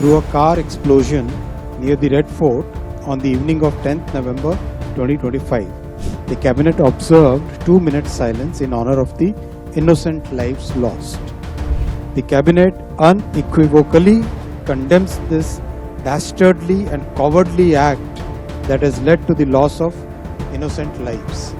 through a car explosion near the Red Fort on the evening of 10th November 2025. The cabinet observed 2 minutes silence in honor of the innocent lives lost. The cabinet unequivocally condemns this dastardly and cowardly act that has led to the loss of innocent lives.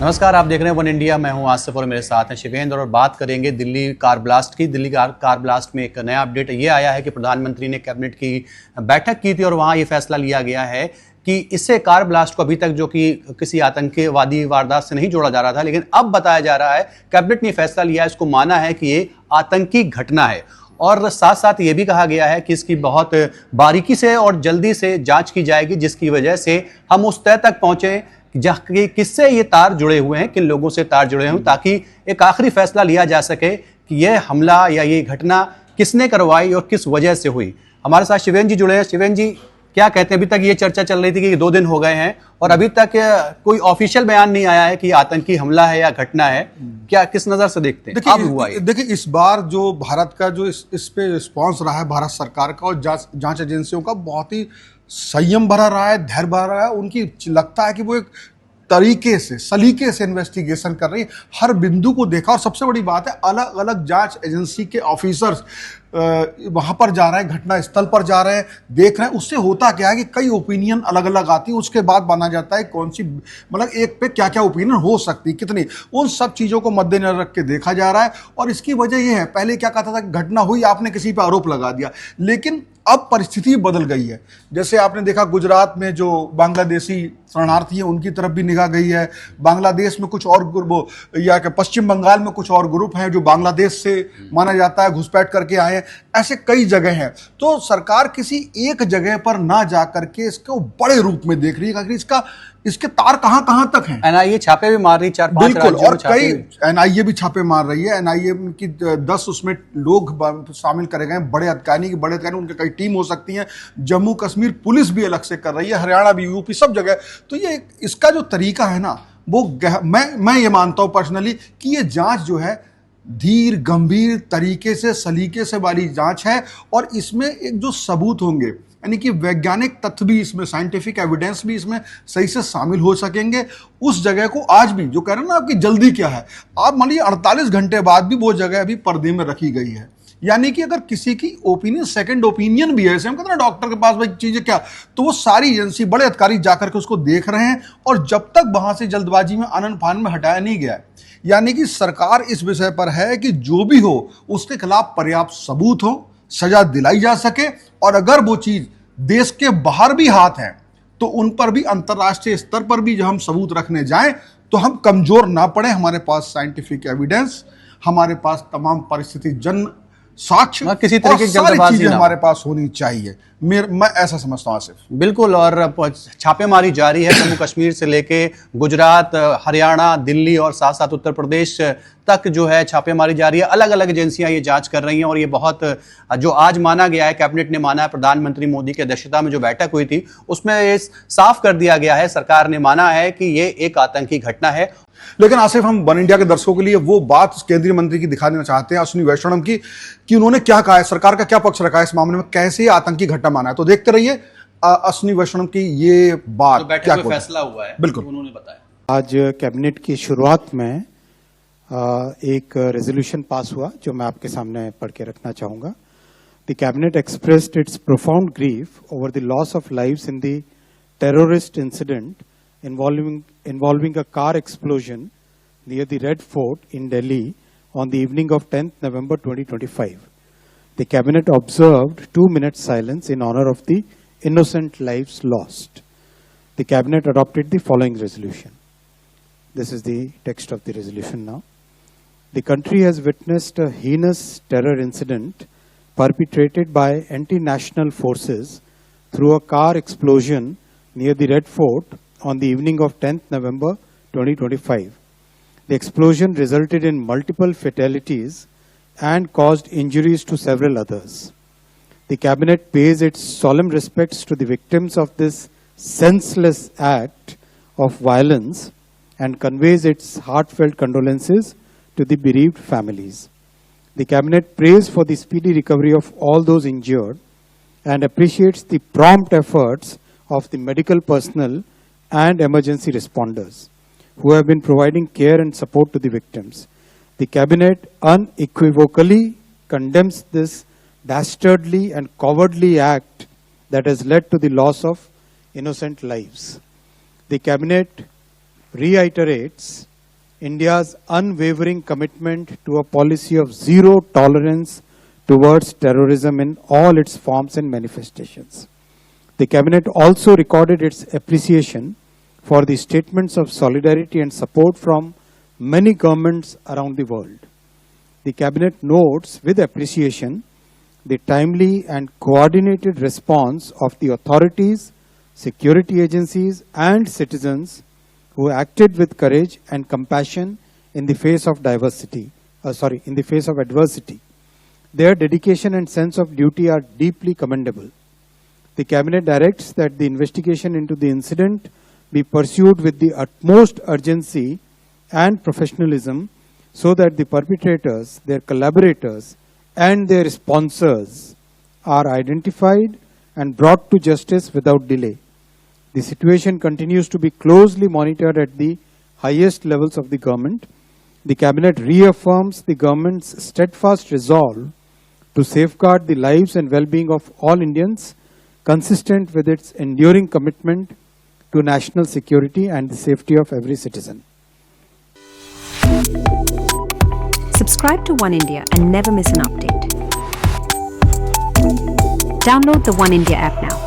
नमस्कार, आप देख रहे हैं one India. मैं हूं आसिफ और मेरे साथ हैं शिवेंद्र और बात करेंगे दिल्ली कार ब्लास्ट की। दिल्ली कार ब्लास्ट में एक नया अपडेट ये आया है कि प्रधानमंत्री ने कैबिनेट की बैठक की थी और वहां ये फैसला लिया गया है कि इससे कार ब्लास्ट को अभी तक जो कि किसी आतंकवादी वारदात से नहीं जोड़ा जा रहा था, लेकिन अब बताया जा रहा है कैबिनेट ने फैसला लिया है, इसको माना है कि ये आतंकी घटना है और साथ साथ ये भी कहा गया है कि इसकी बहुत बारीकी से और जल्दी से जांच की जाएगी, जिसकी वजह से हम उस तय तक पहुंचे किससे ये तार जुड़े हुए हैं, किन लोगों से तार जुड़े हैं, ताकि एक आखिरी फैसला लिया जा सके कि यह हमला या ये घटना किसने करवाई और किस वजह से हुई। हमारे साथ शिवेंद्र जी जुड़े हैं। शिवेंद्र जी, क्या कहते हैं? अभी तक ये चर्चा चल रही थी कि 2 दिन हो गए हैं और अभी तक कोई ऑफिशियल बयान नहीं आया है कि आतंकी हमला है या घटना है। क्या किस नजर से देखते हैं? अब हुआ है। देखिए, इस बार जो भारत का जो इस पे रिस्पॉन्स रहा है भारत सरकार का और जांच एजेंसियों का बहुत ही संयम भरा रहा है, धैर्य भरा रहा है। उनकी लगता है कि वो एक तरीके से सलीके से इन्वेस्टिगेशन कर रही है, हर बिंदु को देखा। और सबसे बड़ी बात है, अलग अलग जांच एजेंसी के ऑफिसर्स वहां पर जा रहे हैं, घटना स्थल पर जा रहे हैं, देख रहे हैं। उससे होता क्या है कि कई ओपिनियन अलग अलग आती है, उसके बाद माना जाता है कौन सी मतलब एक पे क्या क्या ओपिनियन हो सकती, कितनी, उन सब चीज़ों को मद्देनजर रख के देखा जा रहा है। और इसकी वजह यह है, पहले क्या कहता था कि घटना हुई, आपने किसी पर आरोप लगा दिया, लेकिन अब परिस्थिति बदल गई है। जैसे आपने देखा गुजरात में जो बांग्लादेशी शरणार्थी हैं उनकी तरफ भी निगाह गई है, बांग्लादेश में कुछ और ग्रुप या पश्चिम बंगाल में कुछ और ग्रुप हैं जो बांग्लादेश से माना जाता है घुसपैठ करके आए हैं। ऐसे कई जगह हैं। तो सरकार किसी एक जगह पर ना जा करके इसको बड़े रूप में देख रही है कि इसके तार कहां तक हैं। एनआईए छापे भी मार रही 4-5 राज्यों और कई एनआईए भी छापे मार रही है। एनआईए की 10 उसमें लोग शामिल करे गए, बड़े अधिकारी उनके कई टीम हो सकती हैं। जम्मू कश्मीर पुलिस भी अलग से कर रही है, हरियाणा भी, यूपी, सब जगह। तो ये इसका जो तरीका है ना, वो मैं ये मानता हूं पर्सनली कि ये जांच जो है धीर गंभीर तरीके से सलीके से वाली जांच है और इसमें एक जो सबूत होंगे, यानी कि वैज्ञानिक तथ्य भी इसमें, साइंटिफिक एविडेंस भी इसमें सही से शामिल हो सकेंगे। उस जगह को आज भी जो कह रहे हैं ना आपकी जल्दी क्या है, आप मान लीजिए 48 घंटे बाद भी वो जगह अभी पर्दे में रखी गई है। यानी कि अगर किसी की ओपिनियन सेकंड ओपिनियन भी है, जैसे हम कहते हैं ना डॉक्टर के पास भाई चीजें क्या, तो वो सारी एजेंसी, बड़े अधिकारी जाकर के उसको देख रहे हैं और जब तक वहां से जल्दबाजी में आनन फान में हटाया नहीं गया। यानी कि सरकार इस विषय पर है कि जो भी हो उसके खिलाफ पर्याप्त सबूत हो, सजा दिलाई जा सके, और अगर वो चीज देश के बाहर भी हाथ है तो उन पर भी अंतर्राष्ट्रीय स्तर पर भी जब हम सबूत रखने जाएं तो हम कमजोर ना पड़े। हमारे पास साइंटिफिक एविडेंस, हमारे पास तमाम परिस्थिति जन साक्ष्य, किसी तरीके की सारी चीजें हमारे पास होनी चाहिए। मैं ऐसा समझता हूँ आसिफ। बिल्कुल। और छापेमारी जारी है जम्मू कश्मीर से लेके गुजरात, हरियाणा, दिल्ली और साथ साथ उत्तर प्रदेश तक जो है छापेमारी जारी है। अलग अलग एजेंसियां ये जांच कर रही हैं और ये बहुत जो आज माना गया है, कैबिनेट ने माना है, प्रधानमंत्री मोदी की अध्यक्षता में जो बैठक हुई थी उसमें ये साफ कर दिया गया है, सरकार ने माना है कि ये एक आतंकी घटना है। लेकिन आसिफ, हम वन इंडिया के दर्शकों के लिए वो बात केंद्रीय मंत्री की दिखा देना चाहते हैं, अश्विनी वैष्णव की, कि उन्होंने क्या कहा है, सरकार का क्या पक्ष रखा है इस मामले में, कैसे आतंकी घटना माना है। तो देखते रहिए अश्विनी वैष्णव की ये बात, क्या फैसला हुआ है, बिल्कुल उन्होंने बताया। आज कैबिनेट की शुरुआत में एक रेजोल्यूशन पास हुआ जो मैं आपके सामने पढ़ के रखना चाहूंगा। The cabinet expressed it's profound grief over the loss of lives in the terrorist incident involving a car explosion near the Red Fort in Delhi on the evening of 10th November 2025. The cabinet observed 2 minutes silence in honor of the innocent lives lost. The cabinet adopted the following resolution. This is the text of the resolution now. The country has witnessed a heinous terror incident perpetrated by anti-national forces through a car explosion near the Red Fort on the evening of 10th November 2025. The explosion resulted in multiple fatalities and caused injuries to several others. The cabinet pays its solemn respects to the victims of this senseless act of violence and conveys its heartfelt condolences to the bereaved families. The cabinet prays for the speedy recovery of all those injured and appreciates the prompt efforts of the medical personnel and emergency responders who have been providing care and support to the victims. The Cabinet unequivocally condemns this dastardly and cowardly act that has led to the loss of innocent lives. The Cabinet reiterates India's unwavering commitment to a policy of zero tolerance towards terrorism in all its forms and manifestations. The Cabinet also recorded its appreciation for the statements of solidarity and support from many governments around the world. The Cabinet notes with appreciation the timely and coordinated response of the authorities, security agencies and citizens who acted with courage and compassion in the face of adversity. Their dedication and sense of duty are deeply commendable. The Cabinet directs that the investigation into the incident be pursued with the utmost urgency and professionalism so that the perpetrators, their collaborators and their sponsors are identified and brought to justice without delay. The situation continues to be closely monitored at the highest levels of the government. The Cabinet reaffirms the government's steadfast resolve to safeguard the lives and well-being of all Indians, consistent with its enduring commitment to national security and the safety of every citizen. Subscribe to One India and never miss an update. Download the One India app now.